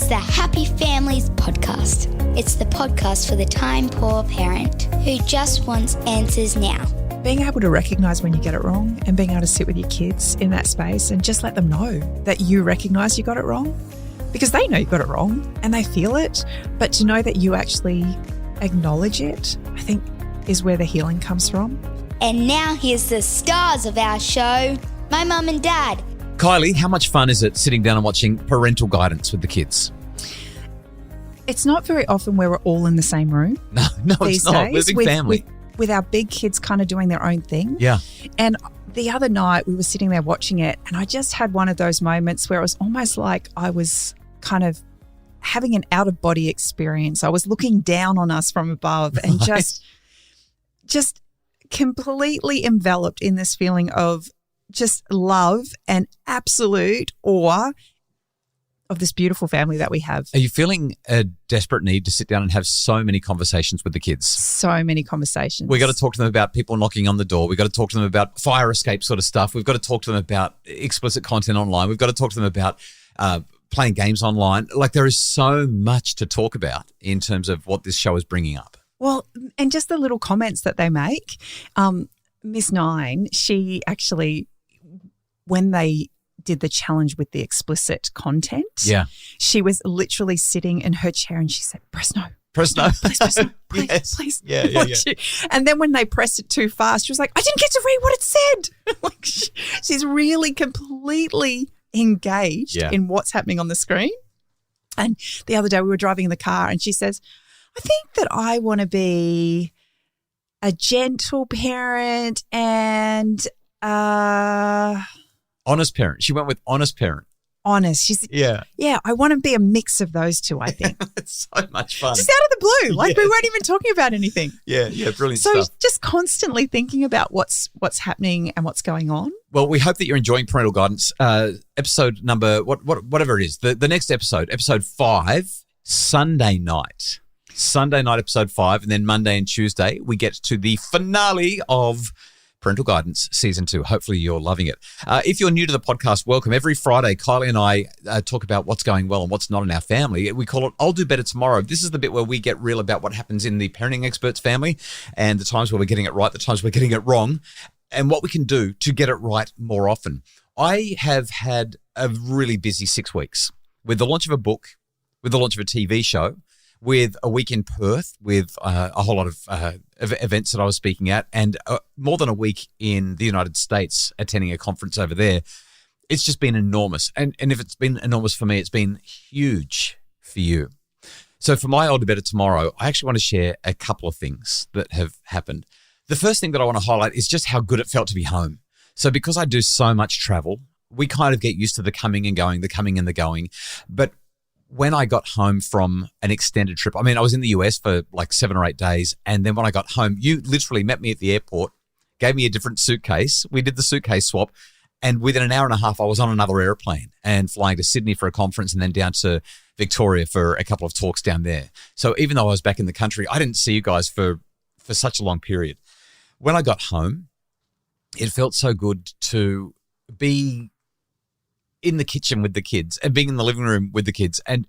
It's the Happy Families podcast. It's the podcast for the time-poor parent who just wants answers now. Being able to recognise when you get it wrong and being able to sit with your kids in that space and just let them know that you recognise you got it wrong, because they know you got it wrong and they feel it, but to know that you actually acknowledge it, I think is where the healing comes from. And now here's the stars of our show, my mum and dad. Kylie, how much fun is it sitting down and watching Parental Guidance with the kids? It's not very often where we're all in the same room. No, it's not. We're a big family. With our big kids kind of doing their own thing. Yeah. And the other night we were sitting there watching it and I just had one of those moments where it was almost like I was kind of having an out-of-body experience. I was looking down on us from above and just completely enveloped in this feeling of just love and absolute awe of this beautiful family that we have. Are you feeling a desperate need to sit down and have so many conversations with the kids? So many conversations. We got to talk to them about people knocking on the door. We've got to talk to them about fire escape sort of stuff. We've got to talk to them about explicit content online. We've got to talk to them about playing games online. Like, there is so much to talk about in terms of what this show is bringing up. Well, and just the little comments that they make. Miss Nine, she actually, when they did the challenge with the explicit content, she was literally sitting in her chair and she said, press no. Press no. Please press no. Please, Yes. please. Yeah. And then when they pressed it too fast, she was like, I didn't get to read what it said. Like she's really completely engaged in what's happening on the screen. And the other day we were driving in the car and she says, I think that I want to be a gentle parent and honest parent. She went with honest parent. Honest. She's I want to be a mix of those two, I think. It's so much fun. Just out of the blue. Like we weren't even talking about anything. Yeah, brilliant so stuff. Just constantly thinking about what's happening and what's going on. Well, we hope that you're enjoying Parental Guidance. Episode number, whatever it is, the next episode 5, Sunday night. Sunday night, episode 5, and then Monday and Tuesday, we get to the finale of Parental Guidance Season 2. Hopefully you're loving it. If you're new to the podcast, welcome. Every Friday, Kylie and I talk about what's going well and what's not in our family. We call it I'll Do Better Tomorrow. This is the bit where we get real about what happens in the parenting experts family and the times where we're getting it right, the times we're getting it wrong, and what we can do to get it right more often. I have had a really busy 6 weeks with the launch of a book, with the launch of a TV show, with a week in Perth, with a whole lot of events that I was speaking at, and more than a week in the United States attending a conference over there. It's just been enormous. And if it's been enormous for me, it's been huge for you. So for my I'll Do Better Tomorrow, I actually want to share a couple of things that have happened. The first thing that I want to highlight is just how good it felt to be home. So because I do so much travel, we kind of get used to the coming and going, the coming and the going. But when I got home from an extended trip, I mean, I was in the US for like 7 or 8 days. And then when I got home, you literally met me at the airport, gave me a different suitcase. We did the suitcase swap. And within an hour and a half, I was on another airplane and flying to Sydney for a conference and then down to Victoria for a couple of talks down there. So even though I was back in the country, I didn't see you guys for such a long period. When I got home, it felt so good to be in the kitchen with the kids and being in the living room with the kids. And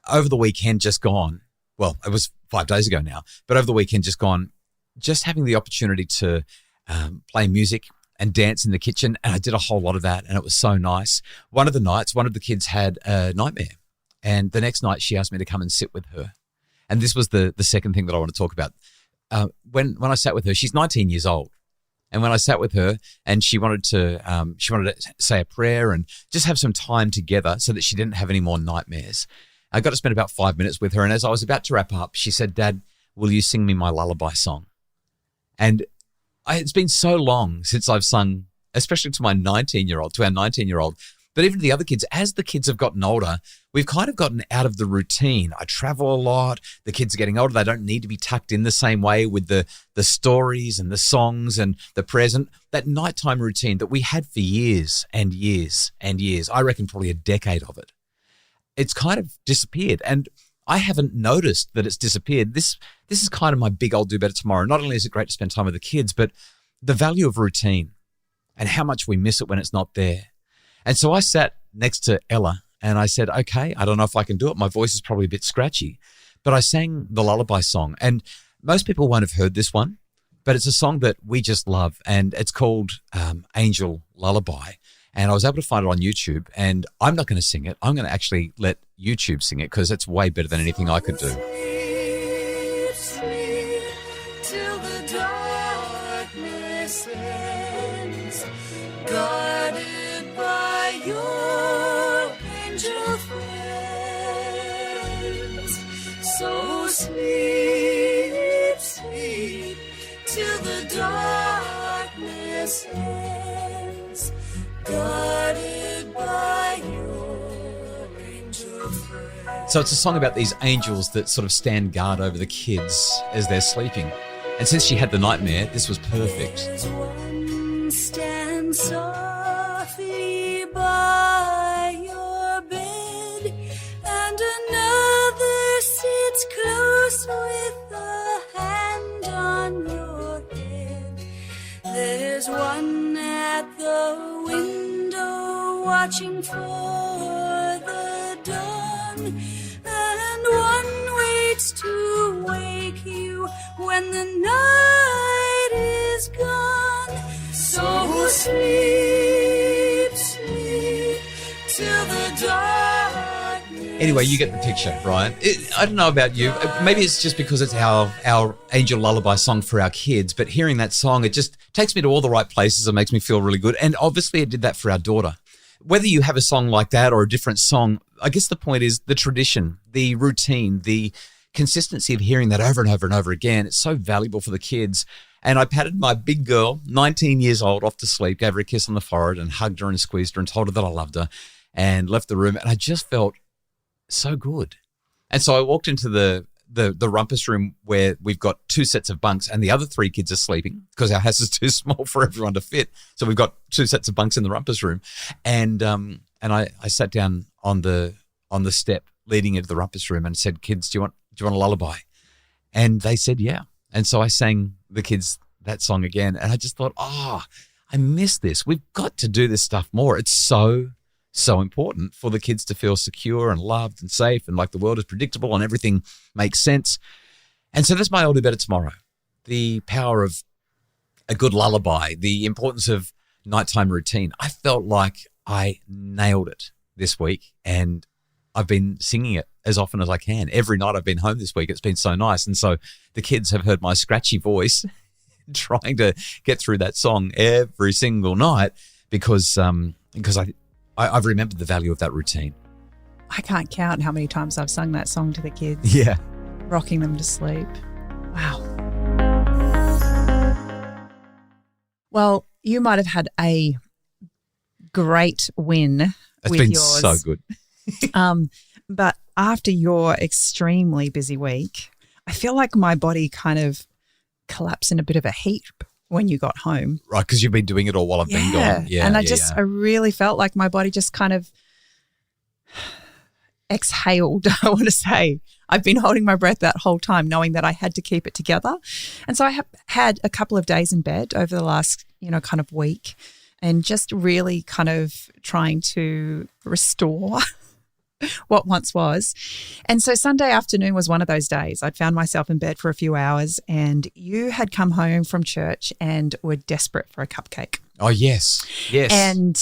over the weekend just gone, well, it was 5 days ago now, but over the weekend just gone, just having the opportunity to play music and dance in the kitchen. And I did a whole lot of that and it was so nice. One of the nights, one of the kids had a nightmare and the next night she asked me to come and sit with her. And this was the second thing that I want to talk about. When I sat with her, she's 19 years old. And when I sat with her and she wanted to say a prayer and just have some time together so that she didn't have any more nightmares, I got to spend about 5 minutes with her. And as I was about to wrap up, she said, Dad, will you sing me my lullaby song? And it's been so long since I've sung, especially to our 19-year-old, but even to the other kids. As the kids have gotten older, we've kind of gotten out of the routine. I travel a lot. The kids are getting older. They don't need to be tucked in the same way with the stories and the songs and the prayers and that nighttime routine that we had for years and years and years. I reckon probably a decade of it. It's kind of disappeared. And I haven't noticed that it's disappeared. This is kind of my big I'll Do Better Tomorrow. Not only is it great to spend time with the kids, but the value of routine and how much we miss it when it's not there. And so I sat next to Ella And I said, okay, I don't know if I can do it. My voice is probably a bit scratchy. But I sang the lullaby song. And most people won't have heard this one, but it's a song that we just love. And it's called Angel Lullaby. And I was able to find it on YouTube. And I'm not going to sing it. I'm going to actually let YouTube sing it because it's way better than anything I could do. Sleep, sleep, till the darkness ends, guarded by your angel friends. So sleep, sleep, till the darkness ends, guarded by your angel friends. So it's a song about these angels that sort of stand guard over the kids as they're sleeping. And since she had the nightmare, this was perfect. There's one stands softly by your bed, and another sits close with a hand on your head. There's one at the window watching for the dawn, and one waits to wake you when the night is gone. So sleep, sleep, till the darkness. Anyway, you get the picture, Brian. I don't know about you. Maybe it's just because it's our angel lullaby song for our kids, but hearing that song, it just takes me to all the right places and makes me feel really good. And obviously it did that for our daughter. Whether you have a song like that or a different song, I guess the point is the tradition, the routine, the consistency of hearing that over and over and over again. It's so valuable for the kids. And I patted my big girl, 19 years old, off to sleep, gave her a kiss on the forehead and hugged her and squeezed her and told her that I loved her and left the room. And I just felt so good. And so I walked into the rumpus room where we've got 2 sets of bunks and the other 3 kids are sleeping because our house is too small for everyone to fit. So we've got 2 sets of bunks in the rumpus room. And I sat down on the step leading into the rumpus room and said, kids, do you want a lullaby? And they said, yeah. And so I sang the kids that song again. And I just thought, I miss this. We've got to do this stuff more. It's so important for the kids to feel secure and loved and safe and like the world is predictable and everything makes sense. And so that's my I'll Do Better Tomorrow. The power of a good lullaby, the importance of nighttime routine. I felt like I nailed it this week and I've been singing it as often as I can. Every night I've been home this week. It's been so nice. And so the kids have heard my scratchy voice trying to get through that song every single night because I've remembered the value of that routine. I can't count how many times I've sung that song to the kids. Yeah. Rocking them to sleep. Wow. Well, you might have had a great win It's with been yours. so good. But after your extremely busy week, I feel like my body kind of collapsed in a bit of a heap when you got home. Right, because you've been doing it all while I've been gone. Yeah, and I really felt like my body just kind of exhaled, I want to say. I've been holding my breath that whole time knowing that I had to keep it together. And so I have had a couple of days in bed over the last, kind of week and just really kind of trying to restore what once was. And so Sunday afternoon was one of those days. I'd found myself in bed for a few hours and you had come home from church and were desperate for a cupcake. Oh, yes. Yes. And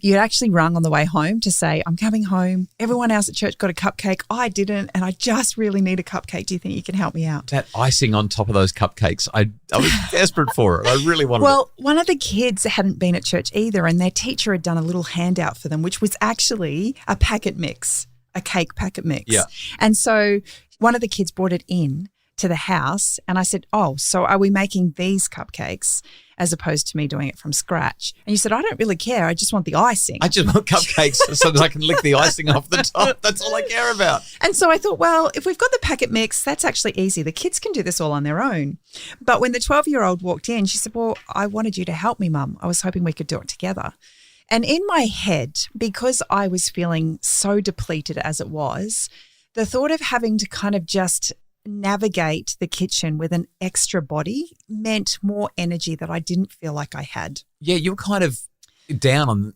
you'd actually rung on the way home to say, I'm coming home. Everyone else at church got a cupcake. I didn't, and I just really need a cupcake. Do you think you can help me out? That icing on top of those cupcakes, I was desperate for it. I really wanted it. Well, one of the kids hadn't been at church either, and their teacher had done a little handout for them, which was actually a packet mix, a cake packet mix. Yeah. And so one of the kids brought it in to the house, and I said, so are we making these cupcakes as opposed to me doing it from scratch? And you said, I don't really care. I just want the icing. I just want cupcakes so that I can lick the icing off the top. That's all I care about. And so I thought, well, if we've got the packet mix, that's actually easy. The kids can do this all on their own. But when the 12-year-old walked in, she said, well, I wanted you to help me, Mum. I was hoping we could do it together. And in my head, because I was feeling so depleted as it was, the thought of having to kind of just navigate the kitchen with an extra body meant more energy that I didn't feel like I had. Yeah, you were kind of down on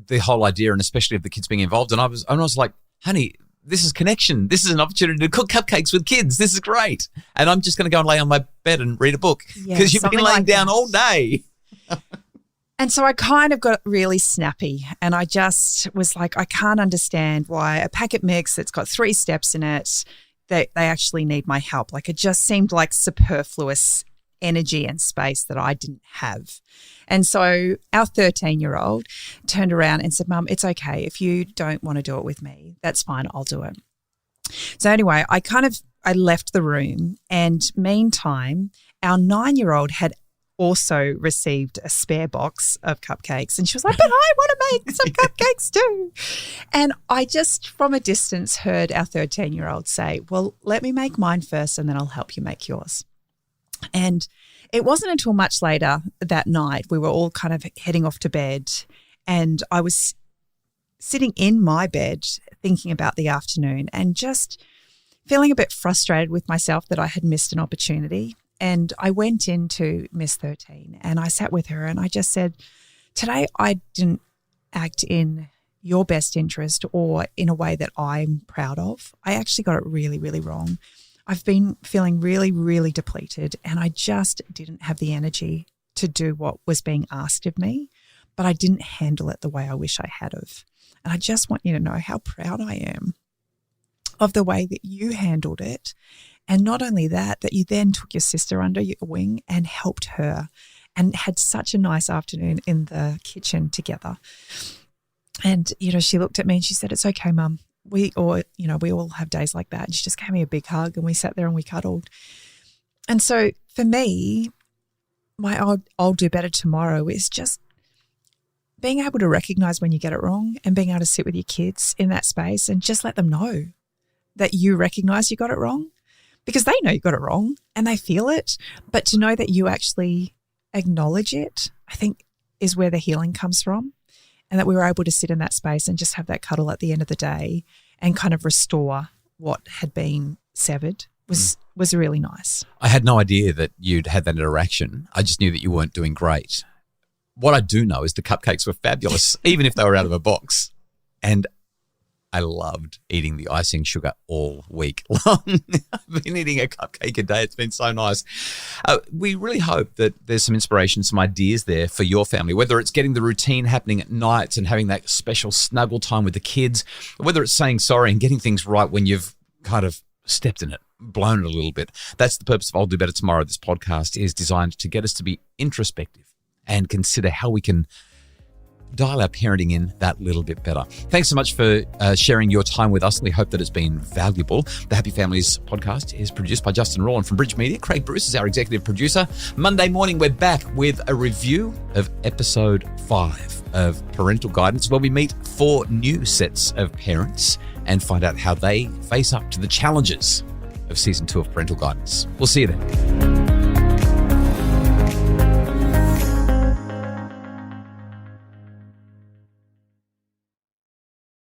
the whole idea, and especially of the kids being involved. And I was like, honey, this is connection. This is an opportunity to cook cupcakes with kids. This is great. And I'm just going to go and lay on my bed and read a book because you've been laying down all day. And so I kind of got really snappy, and I just was like, I can't understand why a packet mix that's got 3 steps in it, they actually need my help. Like, it just seemed like superfluous energy and space that I didn't have. And so our 13-year-old turned around and said, Mum, it's okay. If you don't want to do it with me, that's fine. I'll do it. So anyway, I left the room, and meantime, our 9-year-old had also received a spare box of cupcakes, and she was like, but I want to make some cupcakes too. And I just from a distance heard our 13-year-old say, well, let me make mine first and then I'll help you make yours. And it wasn't until much later that night, we were all kind of heading off to bed, and I was sitting in my bed thinking about the afternoon and just feeling a bit frustrated with myself that I had missed an opportunity. And I went into Miss 13 and I sat with her and I just said, today I didn't act in your best interest or in a way that I'm proud of. I actually got it really, really wrong. I've been feeling really, really depleted, and I just didn't have the energy to do what was being asked of me, but I didn't handle it the way I wish I had of. And I just want you to know how proud I am of the way that you handled it. And not only that you then took your sister under your wing and helped her and had such a nice afternoon in the kitchen together. And, she looked at me and she said, it's okay, Mum. We all have days like that. And she just gave me a big hug and we sat there and we cuddled. And so for me, my I'll do better tomorrow is just being able to recognize when you get it wrong and being able to sit with your kids in that space and just let them know that you recognize you got it wrong, because they know you got it wrong and they feel it. But to know that you actually acknowledge it, I think is where the healing comes from. And that we were able to sit in that space and just have that cuddle at the end of the day and kind of restore what had been severed was really nice. I had no idea that you'd had that interaction. I just knew that you weren't doing great. What I do know is the cupcakes were fabulous, even if they were out of a box. And I loved eating the icing sugar all week long. I've been eating a cupcake a day. It's been so nice. We really hope that there's some inspiration, some ideas there for your family, whether it's getting the routine happening at nights and having that special snuggle time with the kids, whether it's saying sorry and getting things right when you've kind of stepped in it, blown it a little bit. That's the purpose of I'll Do Better Tomorrow. This podcast is designed to get us to be introspective and consider how we can dial our parenting in that little bit better. Thanks so much for sharing your time with us. We hope that it's been valuable. The Happy Families podcast is produced by Justin Rawlin from Bridge Media. Craig Bruce is our executive producer. Monday morning, we're back with a review of episode 5 of Parental Guidance, where we meet 4 new sets of parents and find out how they face up to the challenges of season 2 of Parental Guidance. We'll see you then.